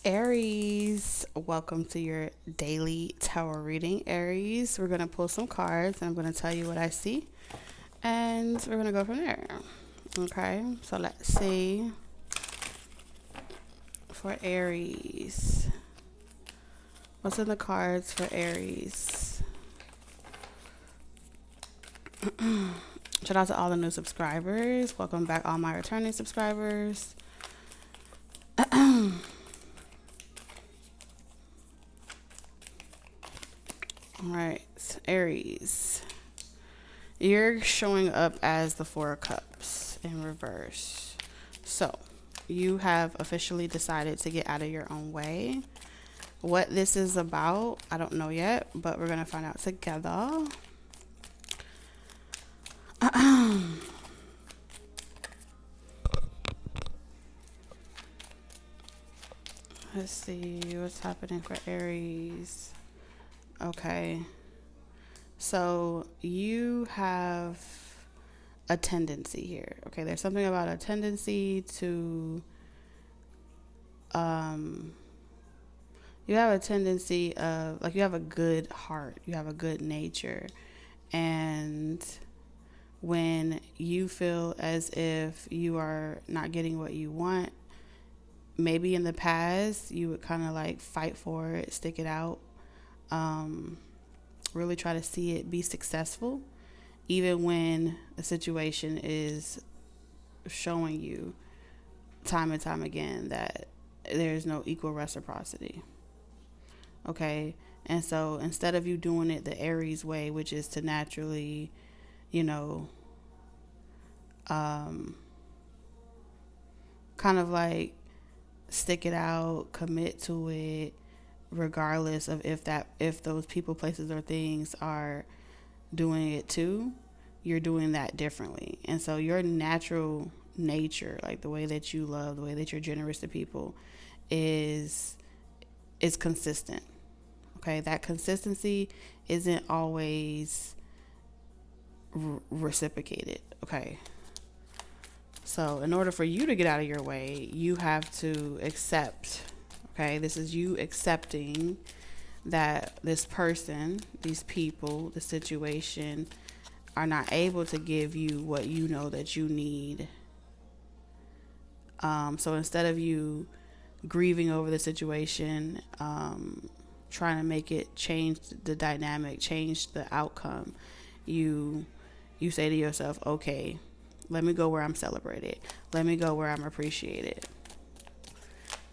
Aries, welcome to your daily tarot reading. Aries, we're going to pull some cards and I'm going to tell you what I see and we're going to go from there. Okay, so let's see for Aries. What's in the cards for Aries? Shout out to all the new subscribers. Welcome back, all my returning subscribers. All right, Aries. You're showing up as the Four of Cups in reverse. So, you have officially decided to get out of your own way. What this is about, I don't know yet, but we're going to find out together. Let's see what's happening for Aries. Okay. So you have a tendency here. Okay, there's something about a tendency to you have a tendency of, like, you have a good heart, you have a good nature, and when you feel as if you are not getting what you want, maybe in the past you would kind of like fight for it, stick it out, really try to see it be successful, even when the situation is showing you time and time again that there's no equal reciprocity. Okay, and so instead of you doing it the Aries way, which is to naturally, you know, kind of like stick it out, commit to it, regardless of if those people, places, or things are doing it too, you're doing that differently. And so your natural nature, like the way that you love, the way that you're generous to people, is consistent. Okay, that consistency isn't always reciprocated. Okay, so in order for you to get out of your way, you have to accept. Okay, this is you accepting that this person, these people, the situation are not able to give you what you know that you need. So instead of you grieving over the situation, trying to make it change the dynamic, change the outcome, you say to yourself, okay, let me go where I'm celebrated. Let me go where I'm appreciated.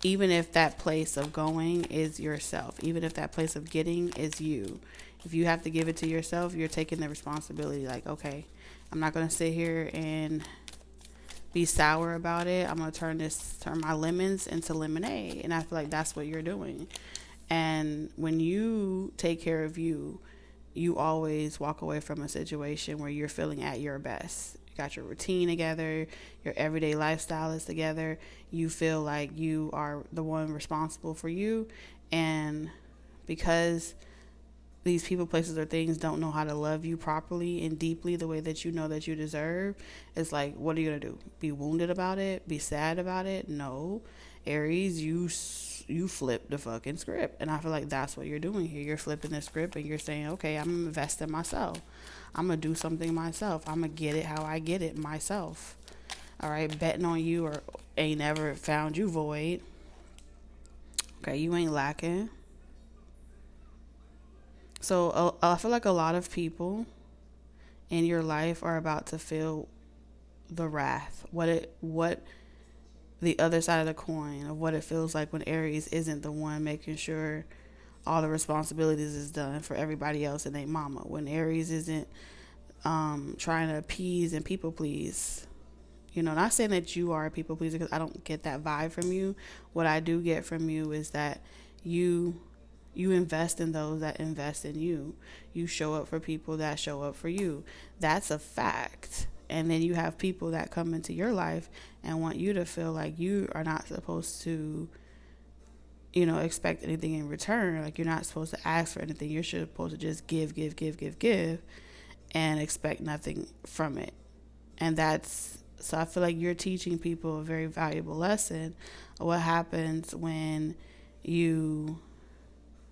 Even if that place of going is yourself, even if that place of getting is you, if you have to give it to yourself, you're taking the responsibility. Like, okay, I'm not going to sit here and be sour about it. I'm going to turn my lemons into lemonade. And I feel like that's what you're doing. And when you take care of you, you always walk away from a situation where you're feeling at your best. You got your routine together, your everyday lifestyle is together. You feel like you are the one responsible for you. And because these people, places, or things don't know how to love you properly and deeply the way that you know that you deserve, it's like, what are you going to do? Be wounded about it? Be sad about it? No. Aries, you flip the fucking script. And I feel like that's what you're doing here. You're flipping the script and you're saying, okay, I'm investing myself. I'm going to do something myself. I'm going to get it how I get it myself. All right, betting on you or ain't never found you void. Okay, you ain't lacking. So I feel like a lot of people in your life are about to feel the wrath. What the other side of the coin of what it feels like when Aries isn't the one making sure all the responsibilities is done for everybody else and they mama. When Aries isn't trying to appease and people please. You know, not saying that you are a people pleaser because I don't get that vibe from you. What I do get from you is that you invest in those that invest in you. You show up for people that show up for you. That's a fact. And then you have people that come into your life and want you to feel like you are not supposed to, you know, expect anything in return. Like, you're not supposed to ask for anything. You're supposed to just give, and expect nothing from it. And so I feel like you're teaching people a very valuable lesson of what happens when You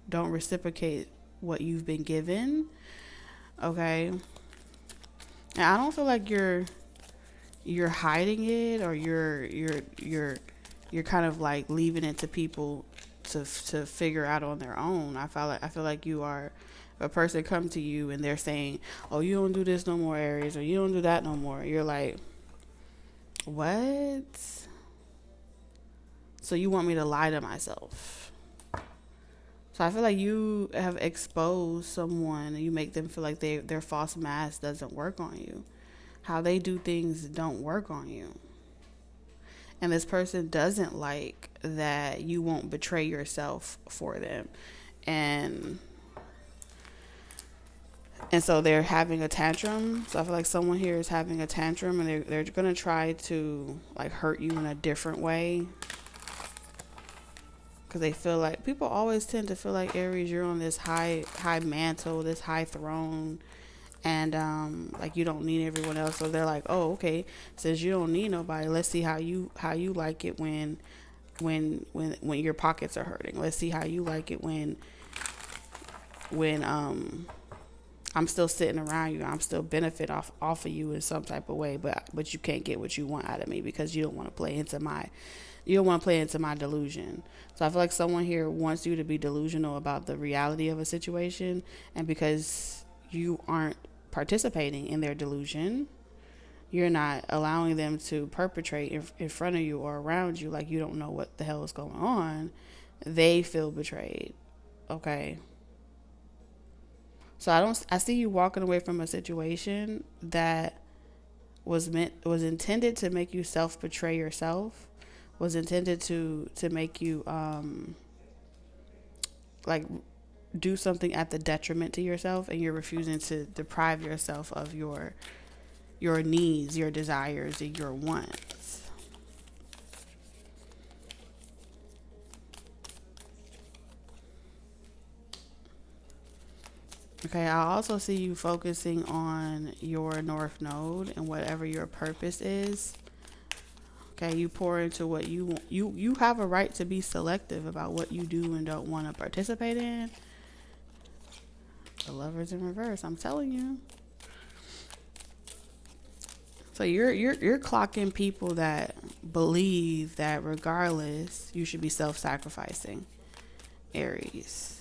don't reciprocate what you've been given. Okay. And I don't feel like you're hiding it, or you're kind of like leaving it to people to figure out on their own. I feel like you are a person come to you and they're saying, "Oh, you don't do this no more, Aries, or you don't do that no more." You're like, "What?" So you want me to lie to myself? So I feel like you have exposed someone, and you make them feel like their false mask doesn't work on you. How they do things don't work on you. And this person doesn't like that you won't betray yourself for them. And so they're having a tantrum. So I feel like someone here is having a tantrum, and they're going to try to like hurt you in a different way. Because they feel like, people always tend to feel like, Aries, you're on this high mantle, this high throne, and like you don't need everyone else. So they're like, oh, okay, since you don't need nobody, let's see how you like it when your pockets are hurting. Let's see how you like it when I'm still sitting around you. I'm still benefit off of you in some type of way, but you can't get what you want out of me because you don't want to play into my delusion. So I feel like someone here wants you to be delusional about the reality of a situation, and because you aren't participating in their delusion, you're not allowing them to perpetrate in front of you or around you, like you don't know what the hell is going on. They feel betrayed. Okay. So I see you walking away from a situation that was intended to make you self-betray yourself, was intended to make you like do something at the detriment to yourself, and you're refusing to deprive yourself of your needs, your desires, and your wants. Okay, I also see you focusing on your North Node and whatever your purpose is. Okay, you pour into what you want. You have a right to be selective about what you do and don't want to participate in. The Lover's in reverse, I'm telling you. So you're clocking people that believe that regardless you should be self-sacrificing, Aries.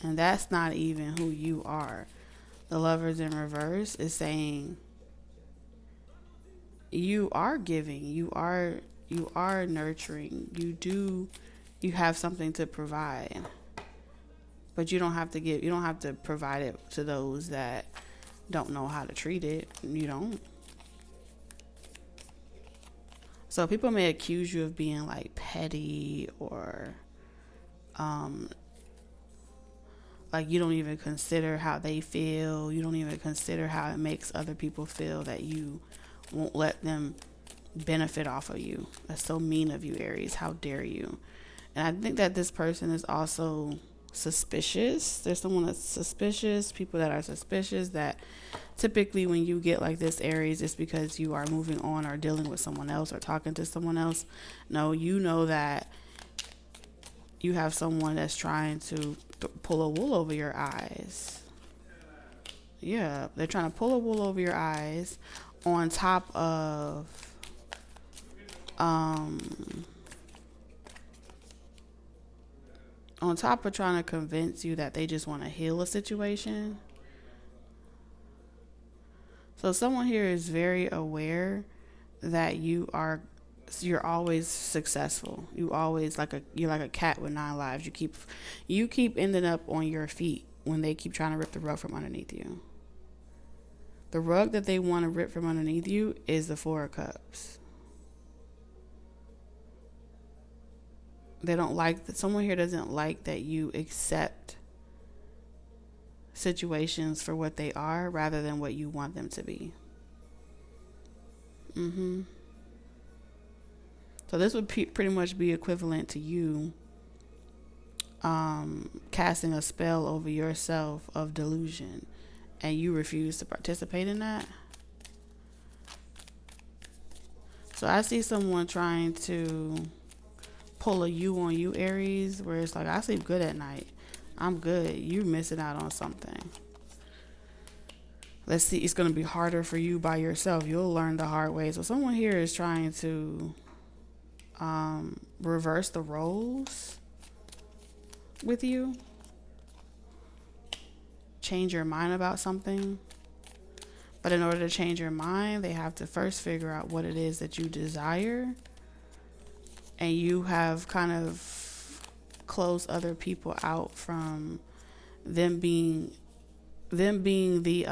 And that's not even who you are. The Lover's in reverse is saying you are giving, you are nurturing, you have something to provide. But you don't have to provide it to those that don't know how to treat it. You don't. So people may accuse you of being like petty, or like you don't even consider how they feel. You don't even consider how it makes other people feel, that you won't let them benefit off of you. That's so mean of you, Aries. How dare you? And I think that this person is also suspicious. There's someone that's suspicious, people that are suspicious, that typically when you get like this, Aries, it's because you are moving on or dealing with someone else or talking to someone else. No, you know that you have someone that's trying to pull a wool over your eyes. Yeah, they're trying to pull a wool over your eyes on top of trying to convince you that they just want to heal a situation. So someone here is very aware that you're always successful. You're like a cat with 9 lives. You keep ending up on your feet when they keep trying to rip the rug from underneath you. The rug that they want to rip from underneath you is the 4 of Cups. They don't like that. Someone here doesn't like that you accept situations for what they are rather than what you want them to be. So this would pretty much be equivalent to you casting a spell over yourself of delusion, and you refuse to participate in that. So I see someone trying to pull a you on you, Aries, where it's like, I sleep good at night. I'm good. You missing out on something. Let's see. It's going to be harder for you by yourself. You'll learn the hard way. So someone here is trying to reverse the roles with you. Change your mind about something. But in order to change your mind, they have to first figure out what it is that you desire. And you have kind of closed other people out from them being the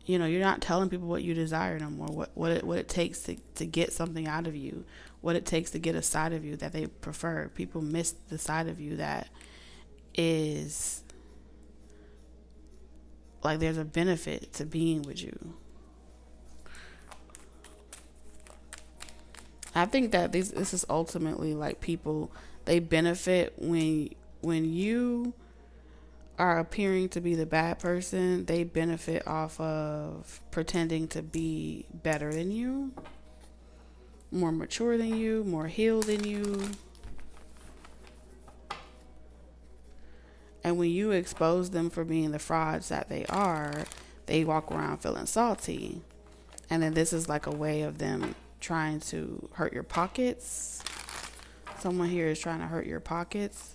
you're not telling people what you desire no more, what it takes to get something out of you, what it takes to get a side of you that they prefer. People miss the side of you that is like there's a benefit to being with you. I think that this is ultimately like people, they benefit when you are appearing to be the bad person. They benefit off of pretending to be better than you, more mature than you, more healed than you. And when you expose them for being the frauds that they are, they walk around feeling salty. And then this is like a way of them trying to hurt your pockets. Someone here is trying to hurt your pockets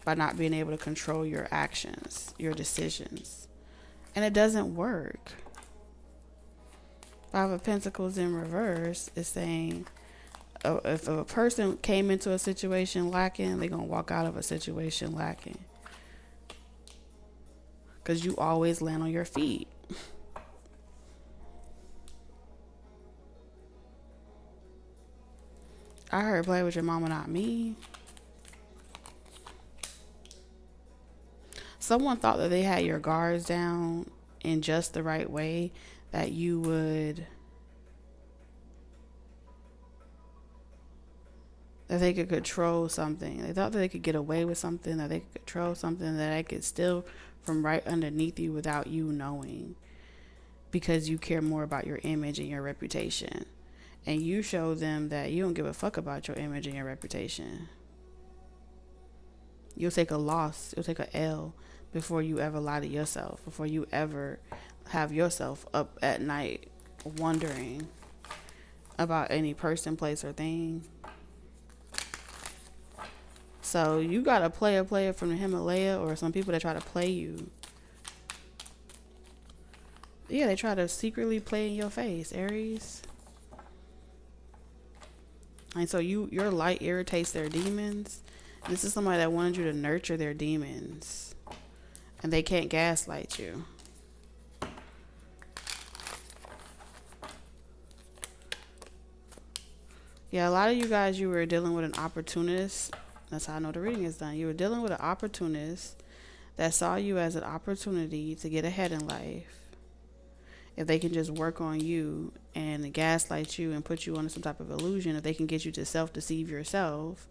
by not being able to control your actions, your decisions. And it doesn't work. Five of Pentacles in reverse is saying, if a person came into a situation lacking, they're going to walk out of a situation lacking. Because you always land on your feet. I heard play with your mama, not me. Someone thought that they had your guards down in just the right way, that you would, that they could control something. They thought that they could get away with something, that they could control something, that they could steal from right underneath you without you knowing, because you care more about your image and your reputation. And you show them that you don't give a fuck about your image and your reputation. You'll take a loss, you'll take a L before you ever lie to yourself, before you ever have yourself up at night wondering about any person, place, or thing. So you got a player from the Himalaya, or some people that try to play you. Yeah, they try to secretly play in your face, Aries. And so your light irritates their demons. This is somebody that wanted you to nurture their demons. And they can't gaslight you. Yeah, a lot of you guys, you were dealing with an opportunist. That's how I know the reading is done. You were dealing with an opportunist that saw you as an opportunity to get ahead in life. If they can just work on you and gaslight you and put you under some type of illusion, if they can get you to self-deceive yourself,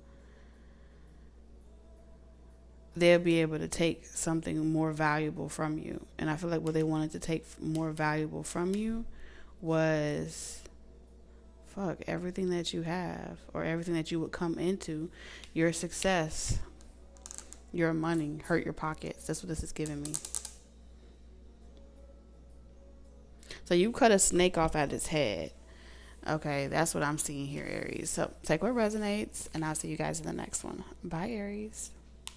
they'll be able to take something more valuable from you. And I feel like what they wanted to take more valuable from you was, everything that you have, or everything that you would come into, your success, your money, hurt your pockets. That's what this is giving me. So you cut a snake off at its head. Okay, that's what I'm seeing here, Aries. So take what resonates, and I'll see you guys in the next one. Bye, Aries.